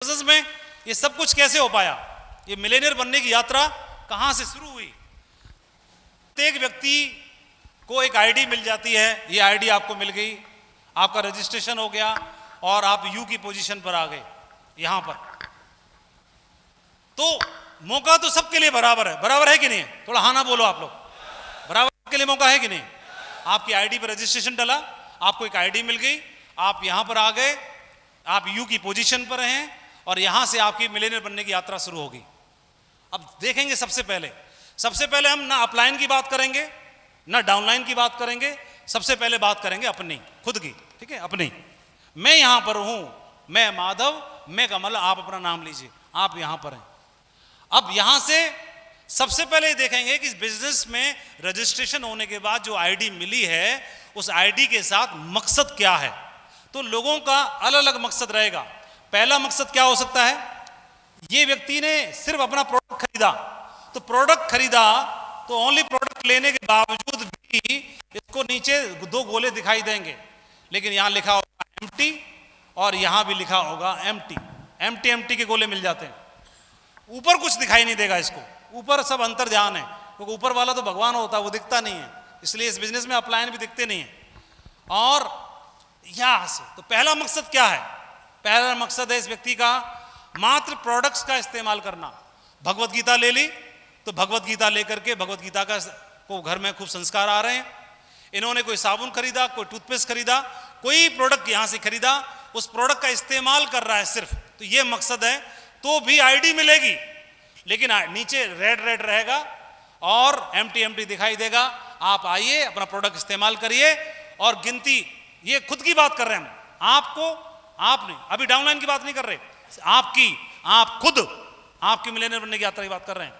Business में ये सब कुछ कैसे हो पाया? ये मिलेनियर बनने की यात्रा कहां से शुरू हुई? प्रत्येक व्यक्ति को एक आईडी मिल जाती है, ये आईडी आपको मिल गई, आपका रजिस्ट्रेशन हो गया और आप यू की पोजीशन पर आ गए यहां पर। तो मौका तो सबके लिए बराबर है, बराबर है कि नहीं? थोड़ा हाँ ना बोलो आप लोग, बराबर के लिए मौका है कि नहीं? आपकी आईडी पर रजिस्ट्रेशन डला, आपको एक आईडी मिल गई, आप यहां पर आ गए, आप यू की पोजीशन पर हैं और यहां से आपकी मिलेनियर बनने की यात्रा शुरू होगी। अब देखेंगे सबसे पहले हम ना अपलाइन की बात करेंगे ना डाउनलाइन की बात करेंगे, सबसे पहले बात करेंगे अपनी खुद की, ठीक है? अपनी, मैं यहां पर हूं, मैं माधव, मैं कमल, आप अपना नाम लीजिए, आप यहां पर हैं। अब यहां से सबसे पहले देखेंगे कि बिजनेस में रजिस्ट्रेशन होने के बाद जो आईडी मिली है उस आईडी के साथ मकसद क्या है। तो लोगों का अलग अलग मकसद रहेगा। पहला मकसद क्या हो सकता है? ये व्यक्ति ने सिर्फ अपना प्रोडक्ट खरीदा, तो प्रोडक्ट खरीदा तो ओनली प्रोडक्ट लेने के बावजूद भी इसको नीचे दो गोले दिखाई देंगे, लेकिन यहां लिखा होगा एम्प्टी और यहां भी लिखा होगा एम्प्टी। एम्प्टी के गोले मिल जाते हैं, ऊपर कुछ दिखाई नहीं देगा इसको, ऊपर सब अंतर ध्यान है, क्योंकि ऊपर वाला तो भगवान होता है, वो दिखता नहीं है, इसलिए इस बिजनेस में अपलायन भी दिखते नहीं है। और यहां से तो पहला मकसद क्या है? पहला मकसद है इस व्यक्ति का मात्र प्रोडक्ट्स का इस्तेमाल करना। भगवत गीता ले ली तो भगवत गीता लेकर के भगवत गीता का को घर में खूब संस्कार आ रहे हैं। इन्होंने कोई साबुन खरीदा, कोई टूथपेस्ट खरीदा, कोई प्रोडक्ट यहां से खरीदा, उस प्रोडक्ट का इस्तेमाल कर रहा है सिर्फ, तो ये मकसद है। तो भी आईडी मिलेगी, लेकिन नीचे रेड रेड रहेगा और एम्प्टी दिखाई देगा। आप आइए, अपना प्रोडक्ट इस्तेमाल करिए और गिनती, ये खुद की बात कर रहे हैं हम, आपको, आप नहीं, अभी डाउनलाइन की बात नहीं कर रहे, आपकी, आप खुद, आपकी मिलेनियर बनने की यात्रा की बात कर रहे हैं।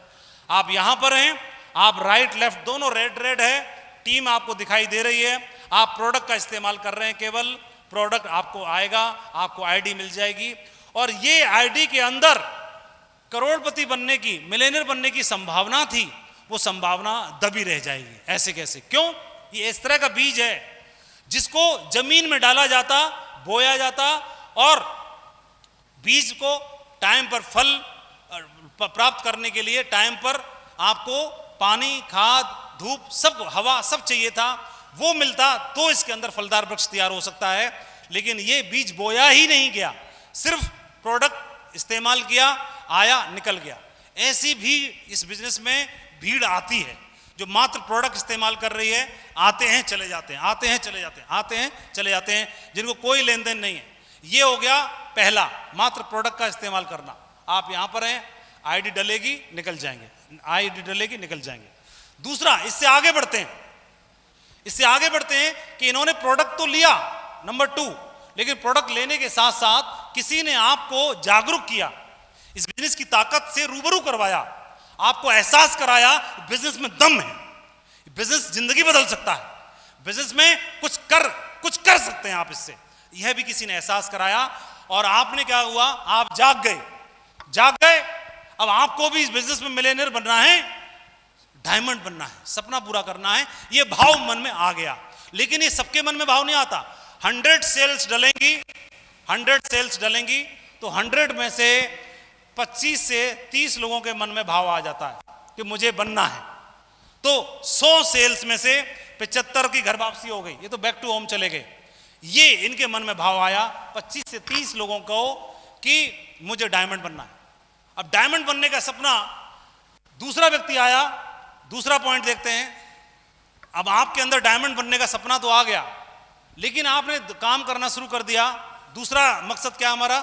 आप यहां पर हैं, आप राइट लेफ्ट दोनों रेड है, टीम आपको दिखाई दे रही है, आप प्रोडक्ट का इस्तेमाल कर रहे हैं, केवल प्रोडक्ट आपको आएगा, आपको आईडी मिल जाएगी और ये आईडी के अंदर करोड़पति बनने की, मिलेनियर बनने की संभावना थी, वो संभावना दबी रह जाएगी। ऐसे कैसे? क्यों? ये इस तरह का बीज है जिसको जमीन में डाला जाता, बोया जाता और बीज को टाइम पर फल प्राप्त करने के लिए टाइम पर आपको पानी, खाद, धूप, सब, हवा, सब चाहिए था, वो मिलता तो इसके अंदर फलदार वृक्ष तैयार हो सकता है। लेकिन ये बीज बोया ही नहीं गया, सिर्फ प्रोडक्ट इस्तेमाल किया, आया, निकल गया। ऐसी भी इस बिजनेस में भीड़ आती है जो मात्र प्रोडक्ट इस्तेमाल कर रही है, आते हैं चले जाते हैं, आते हैं चले जाते हैं, आते हैं चले जाते हैं, जिनको कोई लेन देन नहीं है। ये हो गया पहला, मात्र प्रोडक्ट का इस्तेमाल करना। आप यहां पर हैं, आईडी डलेगी, निकल जाएंगे, आईडी डलेगी, निकल जाएंगे। दूसरा, इससे आगे बढ़ते हैं कि इन्होंने प्रोडक्ट तो लिया, नंबर 2, लेकिन प्रोडक्ट लेने के साथ साथ किसी ने आपको जागरूक किया, इस बिजनेस की ताकत से रूबरू करवाया, आपको एहसास कराया बिजनेस में दम है, बिजनेस जिंदगी बदल सकता है, बिजनेस में कुछ कर सकते हैं आप इससे। यह भी किसी ने एहसास कराया और आपने क्या हुआ? आप जाग गए। अब आपको भी इस बिजनेस में मिलेनियर बनना है, डायमंड बनना है, सपना पूरा करना है, ये भाव मन में आ गया। लेकिन ये सबके मन में भाव नहीं आता। 100 सेल्स डलेंगी तो 100 में से 25 से 30 लोगों के मन में भाव आ जाता है कि मुझे बनना है। तो 100 सेल्स में से 75 की घर वापसी हो गई, ये तो बैक टू होम चले गए। ये इनके मन में भाव आया 25 से 30 लोगों को कि मुझे डायमंड बनना है। अब डायमंड बनने का सपना, दूसरा व्यक्ति आया, दूसरा पॉइंट देखते हैं। अब आपके अंदर डायमंड बनने का सपना तो आ गया, लेकिन आपने काम करना शुरू कर दिया। दूसरा मकसद क्या हमारा?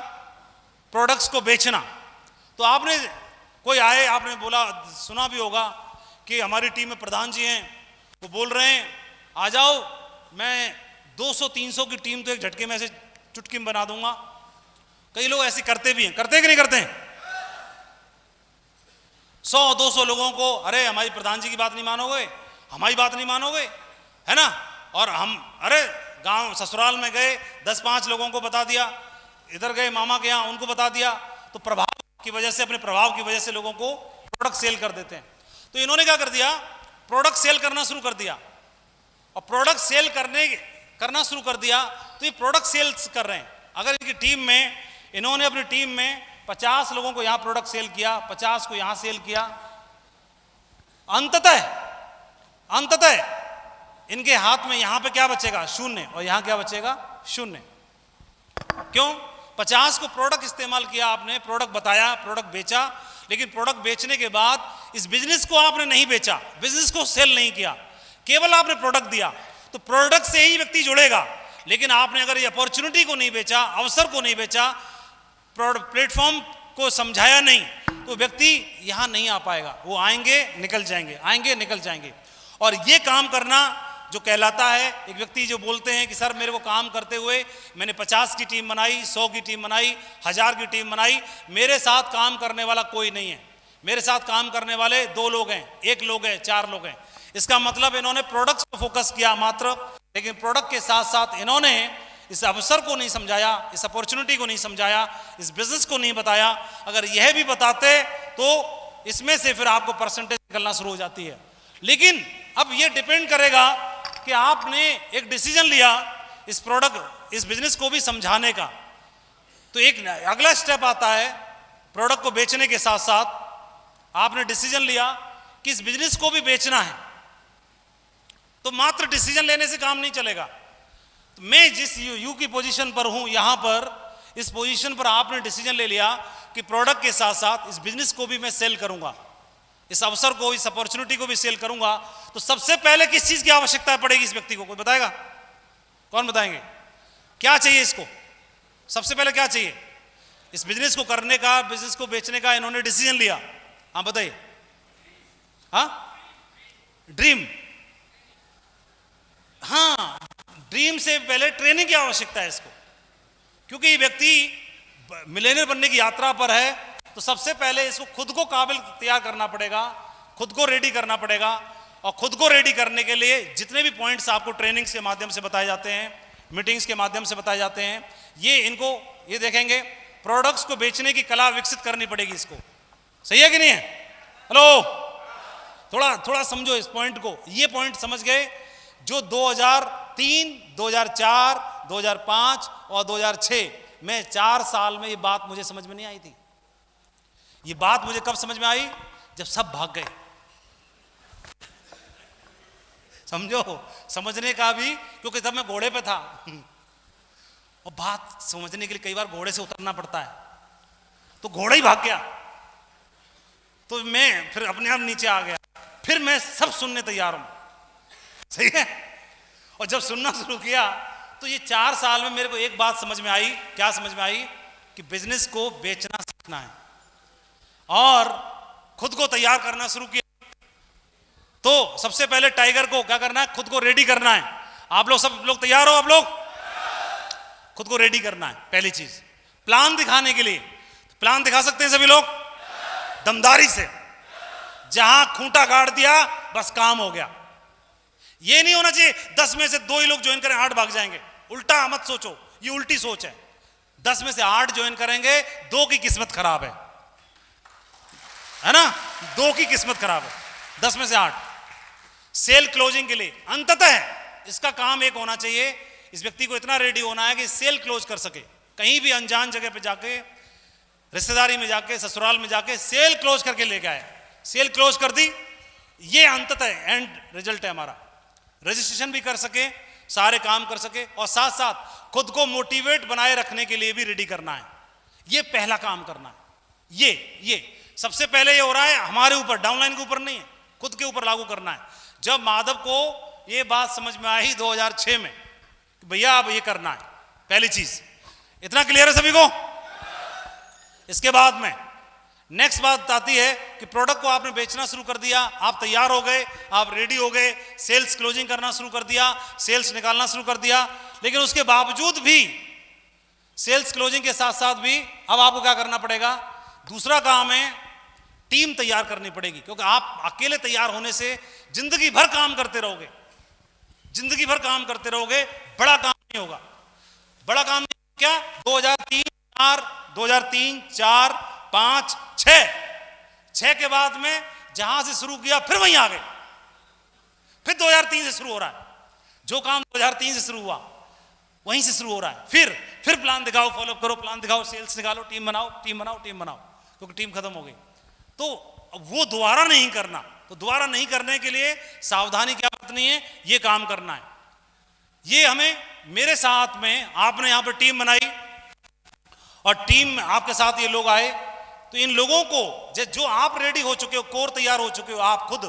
प्रोडक्ट्स को बेचना। तो आपने, कोई आए, आपने बोला, सुना भी होगा कि हमारी टीम में प्रधान जी हैं, वो बोल रहे हैं आ जाओ, मैं 200-300 की टीम तो एक झटके में ऐसे चुटकी में बना दूंगा। कई लोग ऐसे करते भी हैं, करते कि नहीं करते हैं? 100-200 लोगों को, अरे हमारी प्रधान जी की बात नहीं मानोगे, हमारी बात नहीं मानोगे, है ना? और हम, अरे गांव ससुराल में गए, 10-5 लोगों को बता दिया, इधर गए मामा के यहाँ, उनको बता दिया, तो प्रभाव की वजह से, अपने प्रभाव की वजह से लोगों को प्रोडक्ट सेल कर देते हैं। तो इन्होंने क्या कर दिया? प्रोडक्ट सेल करना शुरू कर दिया। और प्रोडक्ट सेल करना शुरू कर दिया तो ये प्रोडक्ट सेल्स कर रहे हैं। अगर इनकी टीम में इन्होंने अपनी टीम में 50 लोगों को यहां प्रोडक्ट सेल किया, 50 को यहां सेल किया। अंततः इनके हाथ में यहां पे क्या बचेगा? शून्य, और यहां क्या बचेगा? शून्य। क्यों? 50 को प्रोडक्ट इस्तेमाल किया आपने, प्रोडक्ट बताया, प्रोडक्ट बेचा, लेकिन प्रोडक्ट बेचने के बाद इस बिजनेस को आपने नहीं बेचा, बिजनेस को सेल नहीं किया, केवल आपने प्रोडक्ट दिया। तो प्रोडक्ट से ही व्यक्ति जुड़ेगा, लेकिन आपने अगर ये अपॉर्चुनिटी को नहीं बेचा, अवसर को नहीं बेचा, प्लेटफॉर्म को समझाया नहीं, तो व्यक्ति यहां नहीं आ पाएगा। वो आएंगे निकल जाएंगे, आएंगे निकल जाएंगे। और ये काम करना जो कहलाता है, एक व्यक्ति जो बोलते हैं कि सर मेरे को काम करते हुए मैंने 50 की टीम बनाई, 100 की टीम बनाई, 1000 की टीम बनाई, मेरे साथ काम करने वाला कोई नहीं है, मेरे साथ काम करने वाले 2 लोग हैं, 1 लोग हैं, 4 लोग हैं। इसका मतलब इन्होंने प्रोडक्ट्स पर फोकस किया मात्र, लेकिन प्रोडक्ट के साथ साथ इन्होंने इस अवसर को नहीं समझाया, इस अपॉर्चुनिटी को नहीं समझाया, इस बिजनेस को नहीं बताया। अगर यह भी बताते तो इसमें से फिर आपको परसेंटेज निकलना शुरू हो जाती है। लेकिन अब यह डिपेंड करेगा कि आपने एक डिसीजन लिया इस प्रोडक्ट, इस बिजनेस को भी समझाने का। तो एक अगला स्टेप आता है, प्रोडक्ट को बेचने के साथ साथ आपने डिसीजन लिया कि इस बिजनेस को भी बेचना है। तो मात्र डिसीजन लेने से काम नहीं चलेगा। तो मैं जिस यू की पोजीशन पर हूं, यहां पर इस पोजीशन पर आपने डिसीजन ले लिया कि प्रोडक्ट के साथ साथ इस बिजनेस को भी मैं सेल करूंगा, इस अवसर को, इस अपॉर्चुनिटी को भी सेल करूंगा। तो सबसे पहले किस चीज की आवश्यकता पड़ेगी इस व्यक्ति को? कोई बताएगा? कौन बताएंगे? क्या चाहिए इसको? सबसे पहले क्या चाहिए? इस बिजनेस को करने का, बिजनेस को बेचने का इन्होंने डिसीजन लिया। हाँ बताइए। हाँ, ड्रीम। हाँ, ड्रीम से पहले ट्रेनिंग की आवश्यकता है इसको, क्योंकि ये व्यक्ति मिलेनियर बनने की यात्रा पर है। तो सबसे पहले इसको खुद को काबिल तैयार करना पड़ेगा, खुद को रेडी करना पड़ेगा। और खुद को रेडी करने के लिए जितने भी पॉइंट्स आपको ट्रेनिंग्स के माध्यम से बताए जाते हैं, मीटिंग्स के माध्यम से बताए जाते हैं, ये इनको ये देखेंगे। प्रोडक्ट्स को बेचने की कला विकसित करनी पड़ेगी इसको। सही है कि नहीं है? हेलो, थोड़ा समझो इस पॉइंट को। ये पॉइंट समझ गए जो 2003, 2004, 2005 और 2006 में 4 साल में ये बात मुझे समझ में नहीं आई थी। ये बात मुझे कब समझ में आई? जब सब भाग गए। समझो, समझने का भी, क्योंकि तब मैं घोड़े पे था और बात समझने के लिए कई बार घोड़े से उतरना पड़ता है, तो घोड़ा ही भाग गया। तो मैं फिर अपने आप नीचे आ गया, फिर मैं सब सुनने तैयार हूं। सही है? और जब सुनना शुरू किया तो ये 4 साल में मेरे को एक बात समझ में आई। क्या समझ में आई? कि बिजनेस को बेचना सीखना है और खुद को तैयार करना शुरू किया। तो सबसे पहले टाइगर को क्या करना है? खुद को रेडी करना है। आप लोग सब लोग तैयार हो? आप लोग खुद को रेडी करना है। पहली चीज प्लान दिखाने के लिए। प्लान दिखा सकते हैं सभी लोग दमदारी से। जहां खूंटा गाड़ दिया बस काम हो गया। ये नहीं होना चाहिए 10 में से 2 ही लोग ज्वाइन करें, 8 भाग जाएंगे। उल्टा मत सोचो, ये उल्टी सोच है। 10 में से 8 ज्वाइन करेंगे, 2 की किस्मत खराब है ना? 2 की किस्मत खराब है। 10 में से 8 सेल क्लोजिंग के लिए। अंततः इसका काम एक होना चाहिए, इस व्यक्ति को इतना रेडी होना है कि सेल क्लोज कर सके। कहीं भी अनजान जगह पे जाके, रिश्तेदारी में जाके, ससुराल में जाके सेल क्लोज करके लेके आए। सेल क्लोज कर दी, ये अंततः एंड रिजल्ट है हमारा। रजिस्ट्रेशन भी कर सके, सारे काम कर सके, और साथ साथ खुद को मोटिवेट बनाए रखने के लिए भी रेडी करना है। ये पहला काम करना है। ये सबसे पहले ये हो रहा है हमारे ऊपर, डाउनलाइन के ऊपर नहीं है, खुद के ऊपर लागू करना है। जब माधव को ये बात समझ में आई 2006 में, भैया अब ये करना है, पहली चीज। इतना क्लियर है सभी को? इसके बाद में नेक्स्ट बात आती है कि प्रोडक्ट को आपने बेचना शुरू कर दिया, आप तैयार हो गए, आप रेडी हो गए, सेल्स क्लोजिंग करना शुरू कर दिया, सेल्स निकालना शुरू कर दिया। लेकिन उसके बावजूद भी, सेल्स क्लोजिंग के साथ साथ भी अब आपको क्या करना पड़ेगा? दूसरा काम है टीम तैयार करनी पड़ेगी। क्योंकि आप अकेले तैयार होने से जिंदगी भर काम करते रहोगे, जिंदगी भर काम करते रहोगे, बड़ा काम नहीं होगा। बड़ा काम क्या? 2003, 4, 5, 6 के बाद में जहां से शुरू किया फिर वहीं आ गए। फिर 2003 से शुरू हो रहा है। जो काम 2003 से शुरू हुआ वहीं से शुरू हो रहा है। फिर प्लान दिखाओ, फॉलो करो, प्लान दिखाओ, सेल्स निकालो, टीम बनाओ, टीम बनाओ, टीम बनाओ, क्योंकि टीम खत्म हो गई। तो वो दोबारा नहीं करना, तो दोबारा नहीं करने के लिए सावधानी क्या बरतनी है, ये काम करना है। ये हमें, मेरे साथ में आपने यहां पर टीम बनाई और टीम में आपके साथ ये लोग आए, तो इन लोगों को जो आप रेडी हो चुके हो, कोर तैयार हो चुके हो आप खुद,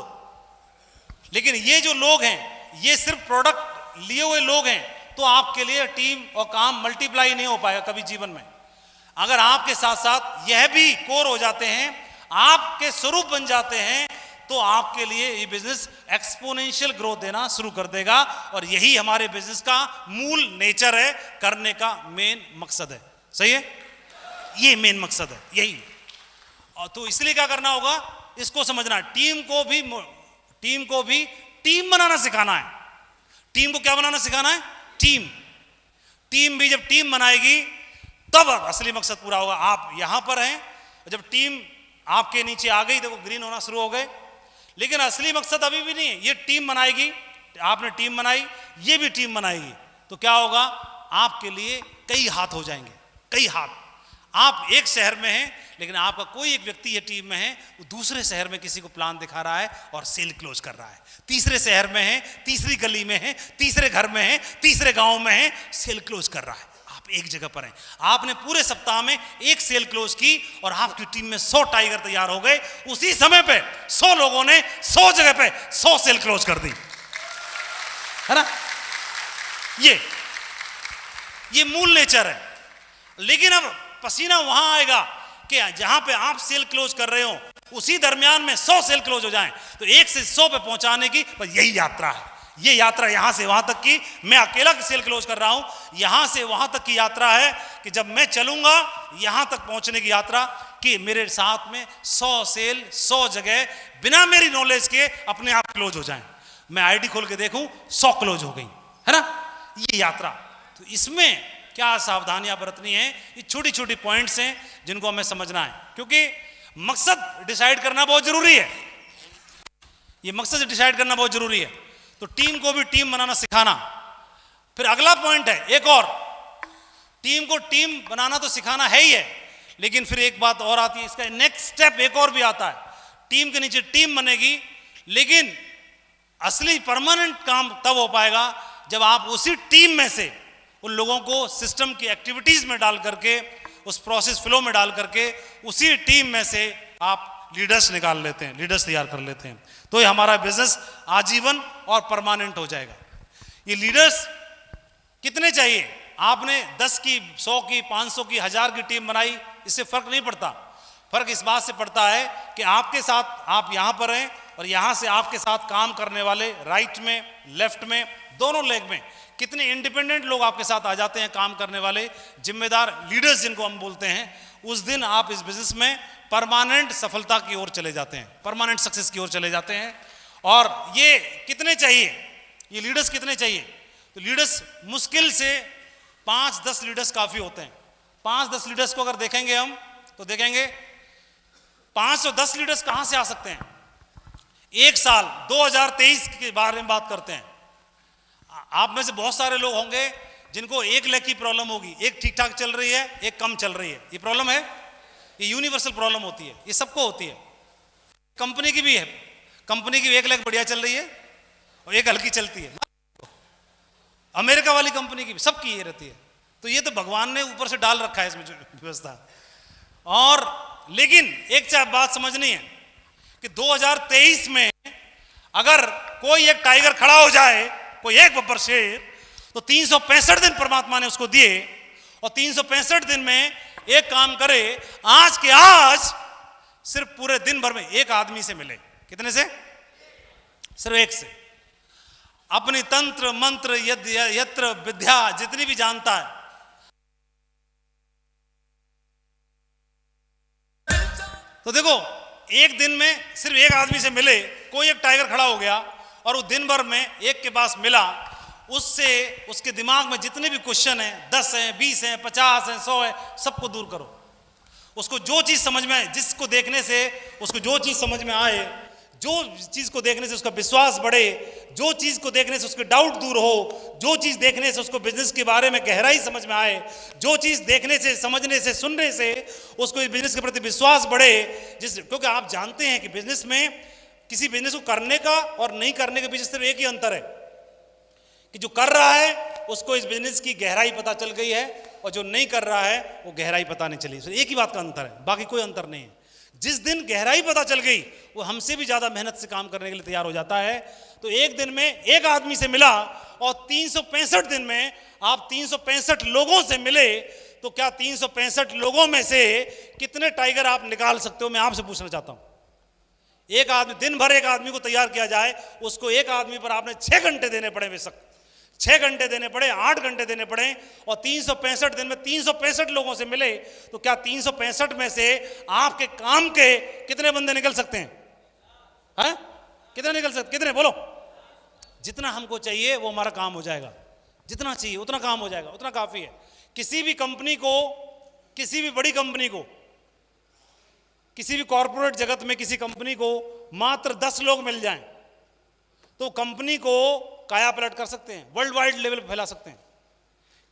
लेकिन ये जो लोग हैं ये सिर्फ प्रोडक्ट लिए हुए लोग हैं, तो आपके लिए टीम और काम मल्टीप्लाई नहीं हो पाएगा कभी जीवन में। अगर आपके साथ साथ यह भी कोर हो जाते हैं, आपके स्वरूप बन जाते हैं, तो आपके लिए ये बिजनेस एक्सपोनेंशियल ग्रोथ देना शुरू कर देगा। और यही हमारे बिजनेस का मूल नेचर है, करने का मेन मकसद है। सही है, ये मेन मकसद है यही। और तो इसलिए क्या करना होगा, इसको समझना, टीम को भी टीम बनाना सिखाना है। टीम को क्या बनाना सिखाना है, टीम भी जब टीम बनाएगी तब असली मकसद पूरा होगा। आप यहां पर हैं, जब टीम आपके नीचे आ गई तो वो ग्रीन होना शुरू हो गए, लेकिन असली मकसद अभी भी नहीं है। ये टीम बनाएगी, आपने टीम बनाई, ये भी टीम बनाएगी, तो क्या होगा, आपके लिए कई हाथ हो जाएंगे, कई हाथ। आप एक शहर में हैं, लेकिन आपका कोई एक व्यक्ति ये टीम में है, वो दूसरे शहर में किसी को प्लान दिखा रहा है और सेल क्लोज कर रहा है। तीसरे शहर में है, तीसरी गली में है, तीसरे घर में है, तीसरे गांव में है, सेल क्लोज कर रहा है। आप एक जगह पर हैं, आपने पूरे सप्ताह में एक सेल क्लोज की और आपकी टीम में 100 टाइगर तैयार हो गए। उसी समय पे 100 लोगों ने 100 जगह पे 100 सेल क्लोज कर दी, है ना। ये मूल नेचर है। लेकिन अब पसीना वहां आएगा कि जहां पे आप सेल क्लोज कर रहे हो उसी दरमियान में 100 सेल क्लोज हो जाएं, तो 1 से 100 पे पहुंचाने की बस यही यात्रा है। ये यात्रा यहां से वहां तक की, मैं अकेला सेल क्लोज कर रहा हूं, यहां से वहां तक की यात्रा है कि जब मैं चलूंगा यहां तक पहुंचने की यात्रा, कि मेरे साथ में 100 सेल 100 जगह बिना मेरी नॉलेज के अपने आप क्लोज हो जाएं। मैं आईडी खोल के देखूं 100 क्लोज हो गई, है ना, ये यात्रा। तो इसमें क्या सावधानियां बरतनी है, ये छोटी छोटी पॉइंट्स हैं जिनको हमें समझना है, क्योंकि मकसद डिसाइड करना बहुत जरूरी है। ये मकसद डिसाइड करना बहुत जरूरी है। तो टीम को भी टीम बनाना सिखाना। फिर अगला पॉइंट है एक और, टीम को टीम बनाना तो सिखाना है ही है, लेकिन फिर एक बात और आती है, इसका नेक्स्ट स्टेप एक और भी आता है। टीम के नीचे टीम बनेगी, लेकिन असली परमानेंट काम तब हो पाएगा जब आप उसी टीम में से उन लोगों को सिस्टम की एक्टिविटीज में डाल करके, उस प्रोसेस फ्लो में डाल करके, उसी टीम में से आप लीडर्स निकाल लेते हैं, लीडर्स तैयार कर लेते हैं, तो ये हमारा बिजनेस आजीवन और परमानेंट हो जाएगा। ये लीडर्स कितने चाहिए, आपने 10 की, 100 की, 500 की, 1000 की टीम बनाई, इससे फर्क नहीं पड़ता। फर्क इस बात से पड़ता है कि आपके साथ, आप यहां पर हैं और यहां से आपके साथ काम करने वाले राइट में, लेफ्ट में, दोनों लेग में कितने इंडिपेंडेंट लोग आपके साथ आ जाते हैं, काम करने वाले जिम्मेदार लीडर्स जिनको हम बोलते हैं। उस दिन आप इस बिजनेस में परमानेंट सफलता की ओर चले जाते हैं, परमानेंट सक्सेस की ओर चले जाते हैं। और ये कितने चाहिए, ये लीडर्स कितने चाहिए, तो लीडर्स मुश्किल से 5-10 लीडर्स काफी होते हैं। 5-10 लीडर्स को अगर देखेंगे हम, तो देखेंगे 510 लीडर्स कहां से आ सकते हैं। एक साल 2023 के बारे में बात करते हैं। आप में से बहुत सारे लोग होंगे जिनको 1 लाख की प्रॉब्लम होगी, एक ठीक ठाक चल रही है, एक कम चल रही है। ये प्रॉब्लम है, ये यूनिवर्सल प्रॉब्लम होती है, ये सबको होती है। कंपनी की भी है, कंपनी की 1 लाख बढ़िया चल रही है और एक हल्की चलती है। अमेरिका वाली कंपनी की भी, सबकी ये रहती है। तो ये तो भगवान ने ऊपर से डाल रखा है इसमें व्यवस्था। और लेकिन एक बात समझनी है कि 2023 में अगर कोई एक टाइगर खड़ा हो जाए, कोई एक बब्बर शेर, तो 365 दिन परमात्मा ने उसको दिए और 365 दिन में एक काम करे, आज के आज सिर्फ पूरे दिन भर में एक आदमी से मिले। कितने से? सिर्फ एक से। अपनी तंत्र मंत्र यत्र विद्या जितनी भी जानता है, तो देखो एक दिन में सिर्फ एक आदमी से मिले, कोई एक टाइगर खड़ा हो गया और वो दिन भर में एक के पास मिला, उससे उसके दिमाग में जितने भी क्वेश्चन हैं, 10 हैं, 20 हैं, 50 हैं, 100 है, सबको दूर करो। उसको जो चीज समझ में आए, जिसको देखने से उसको जो चीज समझ में आए, जो चीज को देखने से उसका विश्वास बढ़े, जो चीज को देखने से उसके डाउट दूर हो, जो चीज देखने से उसको बिजनेस के बारे में गहराई समझ में आए, जो चीज देखने से, समझने से, सुनने से उसको इस बिजनेस के प्रति विश्वास बढ़े। क्योंकि आप जानते हैं कि बिजनेस में, किसी बिजनेस को करने का और नहीं करने के बीच सिर्फ एक ही अंतर है कि जो कर रहा है उसको इस बिजनेस की गहराई पता चल गई है, और जो नहीं कर रहा है वो गहराई पता नहीं चली। एक ही बात का अंतर है, बाकी कोई अंतर नहीं है। जिस दिन गहराई पता चल गई वो हमसे भी ज्यादा मेहनत से काम करने के लिए तैयार हो जाता है। तो एक दिन में एक आदमी से मिला और 365 दिन में आप 365 लोगों से मिले, तो क्या 365 लोगों में से कितने टाइगर आप निकाल सकते हो? मैं आपसे पूछना चाहता हूं। एक आदमी, दिन भर एक आदमी को तैयार किया जाए, उसको एक आदमी पर आपने 6 घंटे देने पड़े, बेशक 6 घंटे देने पड़े, 8 घंटे देने पड़े, और 365 दिन में 365 लोगों से मिले, तो क्या 365 में से आपके काम के कितने बंदे निकल सकते हैं? हैं? कितने निकल सकते? कितने बोलो? जितना हमको चाहिए वो हमारा काम हो जाएगा, जितना चाहिए उतना काम हो जाएगा, उतना काफी है। किसी भी कंपनी को, किसी भी बड़ी कंपनी को, किसी भी कॉर्पोरेट जगत में किसी कंपनी को मात्र 10 लोग मिल जाएं तो कंपनी को काया पलट कर सकते हैं, वर्ल्ड वाइड लेवल पर फैला सकते हैं।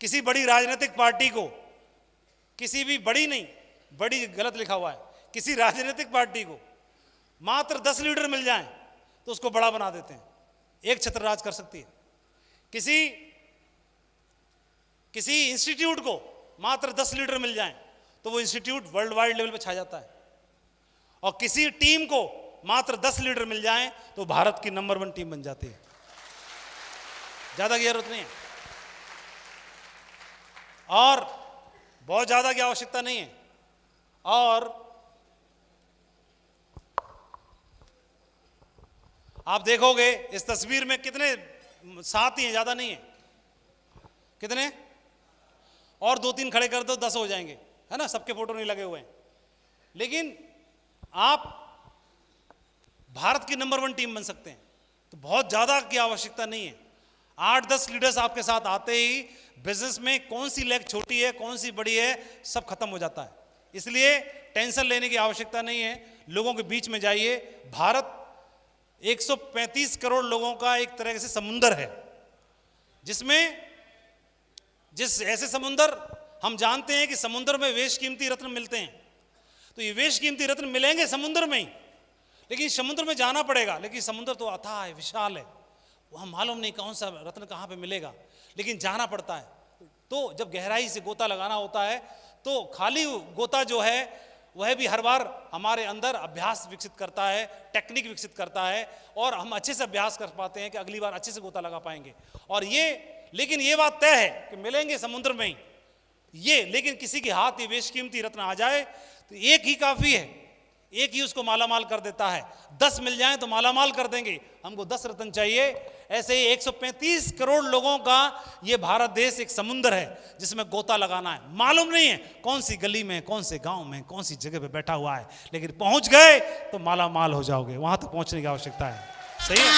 किसी बड़ी राजनीतिक पार्टी को, किसी भी बड़ी नहीं, बड़ी गलत लिखा हुआ है, किसी राजनीतिक पार्टी को मात्र 10 लीडर मिल जाएं तो उसको बड़ा बना देते हैं, एक छत्र राज कर सकती है। किसी इंस्टीट्यूट को मात्र 10 लीडर मिल जाएं तो वो इंस्टीट्यूट वर्ल्ड वाइड लेवल पर छा जाता है। और किसी टीम को मात्र 10 लीडर मिल जाएं तो भारत की नंबर 1 टीम बन जाती है। ज्यादा की जरूरत नहीं है, और बहुत ज्यादा की आवश्यकता नहीं है। और आप देखोगे इस तस्वीर में कितने साथ ही हैं, ज्यादा नहीं है। कितने? और 2-3 खड़े कर दो, 10 हो जाएंगे, है ना? सबके फोटो नहीं लगे हुए हैं। लेकिन आप भारत की नंबर 1 टीम बन सकते हैं, तो बहुत ज्यादा की आवश्यकता नहीं है। 8-10 लीडर्स आपके साथ आते ही बिजनेस में कौन सी लेग छोटी है, कौन सी बड़ी है, सब खत्म हो जाता है। इसलिए टेंशन लेने की आवश्यकता नहीं है, लोगों के बीच में जाइए। भारत 135 करोड़ लोगों का एक तरह से समुंदर है, ऐसे समुंदर हम जानते हैं कि समुंदर में बेशकीमती रत्न मिलते हैं, तो ये बेशकीमती रत्न मिलेंगे समुंदर में ही, लेकिन समुद्र में जाना पड़ेगा। लेकिन समुद्र तो अथाह है, विशाल है, वहाँ मालूम नहीं कौन सा रत्न कहाँ पे मिलेगा, लेकिन जाना पड़ता है। तो जब गहराई से गोता लगाना होता है तो खाली गोता जो है वह भी हर बार हमारे अंदर अभ्यास विकसित करता है, टेक्निक विकसित करता है, और हम अच्छे से अभ्यास कर पाते हैं कि अगली बार अच्छे से गोता लगा पाएंगे। और लेकिन ये बात तय है कि मिलेंगे समुद्र में ही लेकिन किसी के हाथ ये बेशकीमती रत्न आ जाए तो एक ही काफी है, एक ही उसको मालामाल कर देता है। 10 मिल जाएं तो मालामाल कर देंगे, हमको 10 रत्न चाहिए। ऐसे ही 135 करोड़ लोगों का ये भारत देश एक समुंदर है जिसमें गोता लगाना है। मालूम नहीं है कौन सी गली में, कौन से गांव में, कौन सी जगह पे बैठा हुआ है, लेकिन पहुंच गए तो मालामाल हो जाओगे। वहां तक पहुंचने की आवश्यकता है। सही है?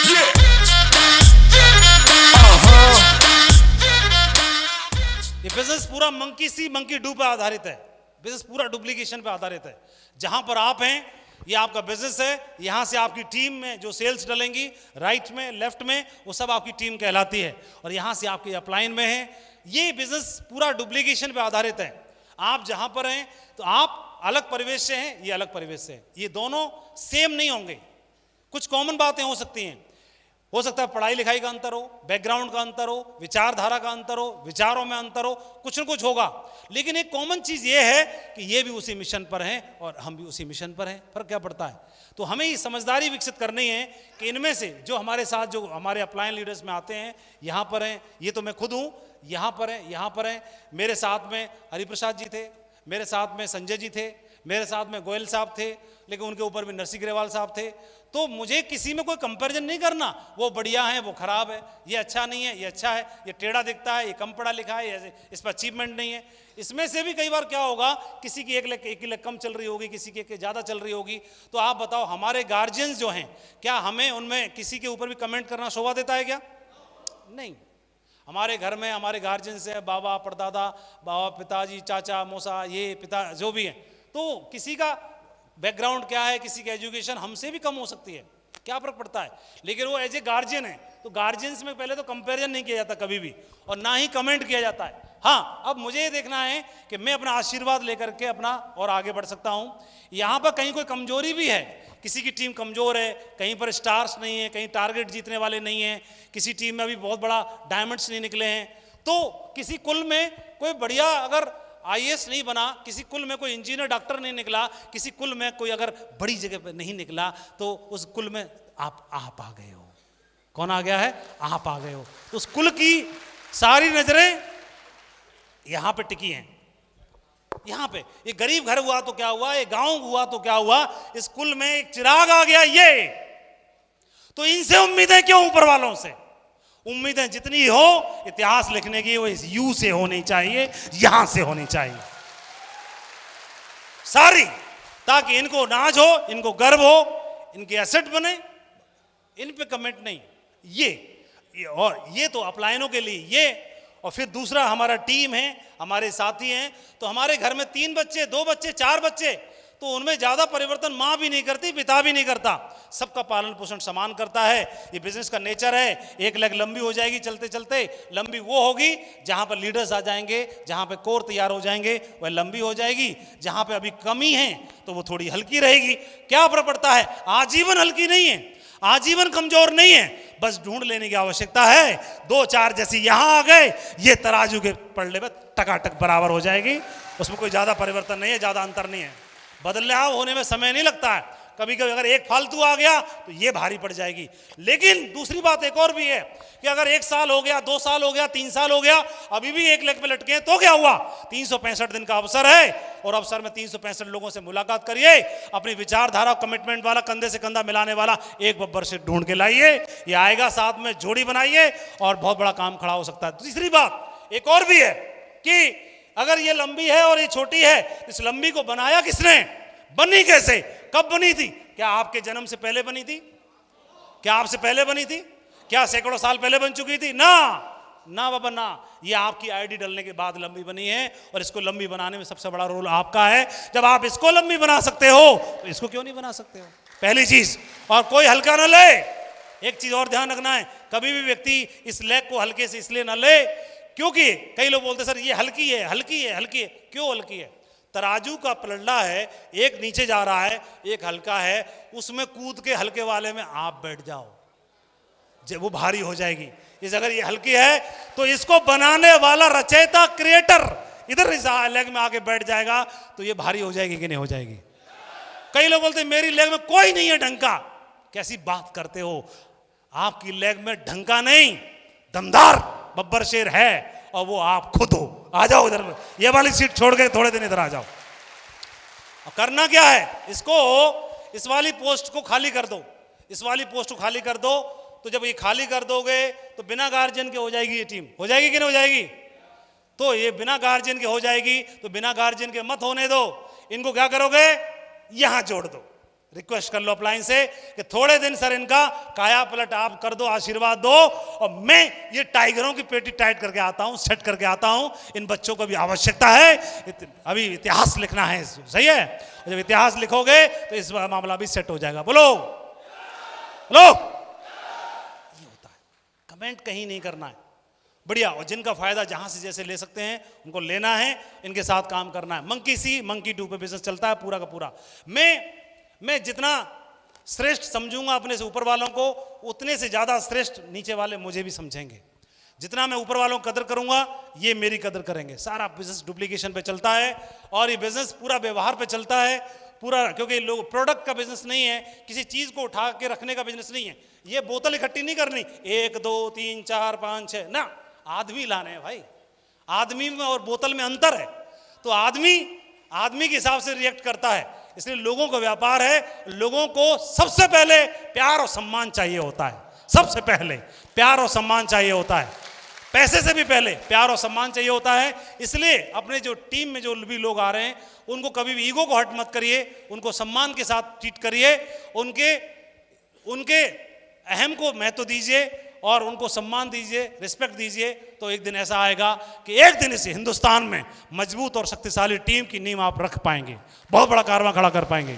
ये बिजनेस पूरा मंकी डू पर आधारित है। बिजनेस पूरा डुप्लीकेशन पे आधारित है। जहां पर आप हैं ये आपका बिजनेस है, यहां से आपकी टीम में जो सेल्स डलेंगी राइट में, लेफ्ट में, वो सब आपकी टीम कहलाती है, और यहां से आपके अपलाइन में है। ये बिजनेस पूरा डुप्लीकेशन पे आधारित है। आप जहां पर हैं तो आप अलग परिवेश से हैं, ये अलग परिवेश से है, ये दोनों सेम नहीं होंगे। कुछ कॉमन बातें हो सकती हैं, हो सकता है पढ़ाई लिखाई का अंतर हो, बैकग्राउंड का अंतर हो, विचारधारा का अंतर हो, विचारों में अंतर हो, कुछ न कुछ होगा, लेकिन एक कॉमन चीज ये है कि ये भी उसी मिशन पर हैं और हम भी उसी मिशन पर हैं। फर्क क्या पड़ता है? तो हमें ये समझदारी विकसित करनी है कि इनमें से जो हमारे साथ, जो हमारे अपलाइन लीडर्स में आते हैं, यहाँ पर हैं, ये तो मैं खुद हूँ, यहाँ पर हैं, यहाँ पर हैं, मेरे साथ में हरिप्रसाद जी थे, मेरे साथ में संजय जी थे, मेरे साथ में गोयल साहब थे, लेकिन उनके ऊपर भी नरसिंह ग्रेवाल साहब थे। तो मुझे किसी में कोई कंपैरिजन नहीं करना, वो बढ़िया है, वो खराब है, ये अच्छा नहीं है, ये अच्छा है, ये टेढ़ा दिखता है, ये कम पढ़ा लिखा है, इस पर अचीवमेंट नहीं है। इसमें से भी कई बार क्या होगा, किसी की एक लाख कम चल रही होगी, किसी की एक ज़्यादा चल रही होगी। तो आप बताओ, हमारे गार्जियंस जो हैं, क्या हमें उनमें किसी के ऊपर भी कमेंट करना शोभा देता है क्या? नहीं। हमारे घर में हमारे गार्जियंस हैं, बाबा, परदादा, बाबा, पिताजी, चाचा, मौसा, ये पिता जो भी हैं, तो किसी का बैकग्राउंड क्या है, किसी की एजुकेशन हमसे भी कम हो सकती है, क्या फर्क पड़ता है। लेकिन वो एज ए गार्जियन है, तो गार्जियंस में पहले तो कंपैरिजन नहीं किया जाता कभी भी, और ना ही कमेंट किया जाता है। हाँ, अब मुझे ये देखना है कि मैं अपना आशीर्वाद लेकर के अपना और आगे बढ़ सकता हूं। यहां पर कहीं कोई कमजोरी भी है, किसी की टीम कमजोर है, कहीं पर स्टार्स नहीं है, कहीं टारगेट जीतने वाले नहीं है, किसी टीम में अभी बहुत बड़ा डायमंड्स नहीं निकले हैं, तो किसी कुल में कोई बढ़िया अगर आईएएस नहीं बना, किसी कुल में कोई इंजीनियर डॉक्टर नहीं निकला, किसी कुल में कोई अगर बड़ी जगह पर नहीं निकला, तो उस कुल में आप आ गए हो। कौन आ गया है? आप आ गए हो। तो उस कुल की सारी नजरें यहां पे टिकी हैं, यहां पे। ये गरीब घर हुआ तो क्या हुआ, ये गांव हुआ तो क्या हुआ, इस कुल में एक चिराग आ गया ये। तो इनसे उम्मीदें क्यों ऊपर वालों से? उम्मीदें जितनी हो इतिहास लिखने की, वो इस यू से होनी चाहिए, यहां से होनी चाहिए सारी, ताकि इनको नाज हो, इनको गर्व हो, इनके एसेट बने, इन पे कमेंट नहीं। ये और ये तो अपलायनों के लिए ये। और फिर दूसरा हमारा टीम है, हमारे साथी हैं, तो हमारे घर में 3 बच्चे, 2 बच्चे, 4 बच्चे, तो उनमें ज्यादा परिवर्तन मां भी नहीं करती, पिता भी नहीं करता, सबका पालन पोषण समान करता है। ये बिजनेस का नेचर है। एक लेग लंबी हो जाएगी चलते चलते, लंबी वो होगी जहां पर लीडर्स आ जाएंगे, जहां पे कोर तैयार हो जाएंगे, वह लंबी हो जाएगी। जहां पे अभी कमी है तो वो थोड़ी हल्की रहेगी। क्या फर्क पड़ता है? आजीवन हल्की नहीं है, आजीवन कमजोर नहीं है, बस ढूंढ लेने की आवश्यकता है। 2-4 जैसी यहां आ गए, ये तराजू के पलड़े में टकाटक बराबर हो जाएगी, उसमें कोई ज्यादा परिवर्तन नहीं है, ज्यादा अंतर नहीं है। बदलाव होने में समय नहीं लगता है। कभी कभी अगर एक फालतू आ गया तो ये भारी पड़ जाएगी। लेकिन दूसरी बात एक और भी है कि अगर 1 साल हो गया, 2 साल हो गया, 3 साल हो गया, अभी भी एक लेग पे लटके हैं, तो क्या हुआ? 365 दिन का अवसर है, और अवसर में 365 लोगों से मुलाकात करिए, अपनी विचारधारा कमिटमेंट वाला, कंधे से कंधा मिलाने वाला एक बब्बर से ढूंढ के लाइए, ये आएगा, साथ में जोड़ी बनाइए और बहुत बड़ा काम खड़ा हो सकता है। तीसरी बात एक और भी है कि अगर ये लंबी है और ये छोटी है, इस लंबी को बनाया किसने? बनी कैसे? कब बनी थी? क्या आपके जन्म से पहले बनी थी? क्या आपसे पहले बनी थी? क्या सैकड़ों साल पहले बन चुकी थी? ना ना बाबा ना, ये आपकी आईडी डालने के बाद लंबी बनी है, और इसको लंबी बनाने में सबसे बड़ा रोल आपका है। जब आप इसको लंबी बना सकते हो तो इसको क्यों नहीं बना सकते हो? पहली चीज। और कोई हल्का ना ले। एक चीज और ध्यान रखना है, कभी भी व्यक्ति इस लेग को हल्के से इसलिए ना ले क्योंकि कई लोग बोलते सर ये हल्की है, हल्की है, हल्की है। क्यों हल्की है? तराजू का पलड़ा है, एक नीचे जा रहा है, एक हल्का है, उसमें कूद के हल्के वाले में आप बैठ जाओ, जब वो भारी हो जाएगी। इस अगर ये हल्की है तो इसको बनाने वाला रचयिता, क्रिएटर इधर इस लेग में आके बैठ जाएगा, तो ये भारी हो जाएगी कि नहीं हो जाएगी? कई लोग बोलते मेरी लेग में कोई नहीं है ढंग का। कैसी बात करते हो? आपकी लेग में ढंग का नहीं, दमदार बब्बर शेर है, और वो आप खुद हो। आ जाओ इधर, ये वाली सीट छोड़ के थोड़े दिन इधर आ जाओ। और करना क्या है? इसको, इस वाली पोस्ट को खाली कर दो, इस वाली पोस्ट को खाली कर दो। तो जब ये खाली कर दोगे तो बिना गार्जियन के हो जाएगी ये टीम। हो जाएगी कि नहीं हो जाएगी? तो ये बिना गार्जियन के हो जाएगी, तो बिना गार्जियन के मत होने दो। इनको क्या करोगे? यहां जोड़ दो। रिक्वेस्ट कर लो अपलाइन से कि थोड़े दिन सर इनका काया पलट आप कर दो, आशीर्वाद दो, और मैं ये टाइगरों की पेटी टाइट करके आता हूं, सेट करके आता हूं। इन बच्चों को भी आवश्यकता है, अभी इतिहास लिखना है। सही है? जब इतिहास लिखोगे तो इस मामला भी सेट हो जाएगा। बोलो बोलो। ये होता है, कमेंट कहीं नहीं करना है। बढ़िया। और जिनका फायदा जहां से जैसे ले सकते हैं उनको लेना है, इनके साथ काम करना है। मंकी सी मंकी डू पे बिजनेस चलता है पूरा का पूरा। मैं जितना श्रेष्ठ समझूंगा अपने से ऊपर वालों को, उतने से ज्यादा श्रेष्ठ नीचे वाले मुझे भी समझेंगे। जितना मैं ऊपर वालों की कदर करूंगा, ये मेरी कदर करेंगे। सारा बिजनेस डुप्लीकेशन पे चलता है, और ये बिजनेस पूरा व्यवहार पे चलता है पूरा, क्योंकि लोग प्रोडक्ट का बिजनेस नहीं है, किसी चीज को उठा के रखने का बिजनेस नहीं है। ये बोतल इकट्ठी नहीं करनी 1 2 3 4 5 6 ना, आदमी लाने हैं भाई। आदमी में और बोतल में अंतर है। तो आदमी के हिसाब से रिएक्ट करता है। इसलिए लोगों का व्यापार है, लोगों को सबसे पहले प्यार और सम्मान चाहिए होता है। सबसे पहले प्यार और सम्मान चाहिए होता है, पैसे से भी पहले प्यार और सम्मान चाहिए होता है। इसलिए अपने जो टीम में जो भी लोग आ रहे हैं, उनको कभी भी ईगो को हर्ट मत करिए, उनको सम्मान के साथ ट्रीट करिए, उनके अहम को महत्व दीजिए और उनको सम्मान दीजिए, रिस्पेक्ट दीजिए। तो एक दिन ऐसा आएगा कि एक दिन इस हिंदुस्तान में मजबूत और शक्तिशाली टीम की नींव आप रख पाएंगे, बहुत बड़ा कारवां खड़ा कर पाएंगे।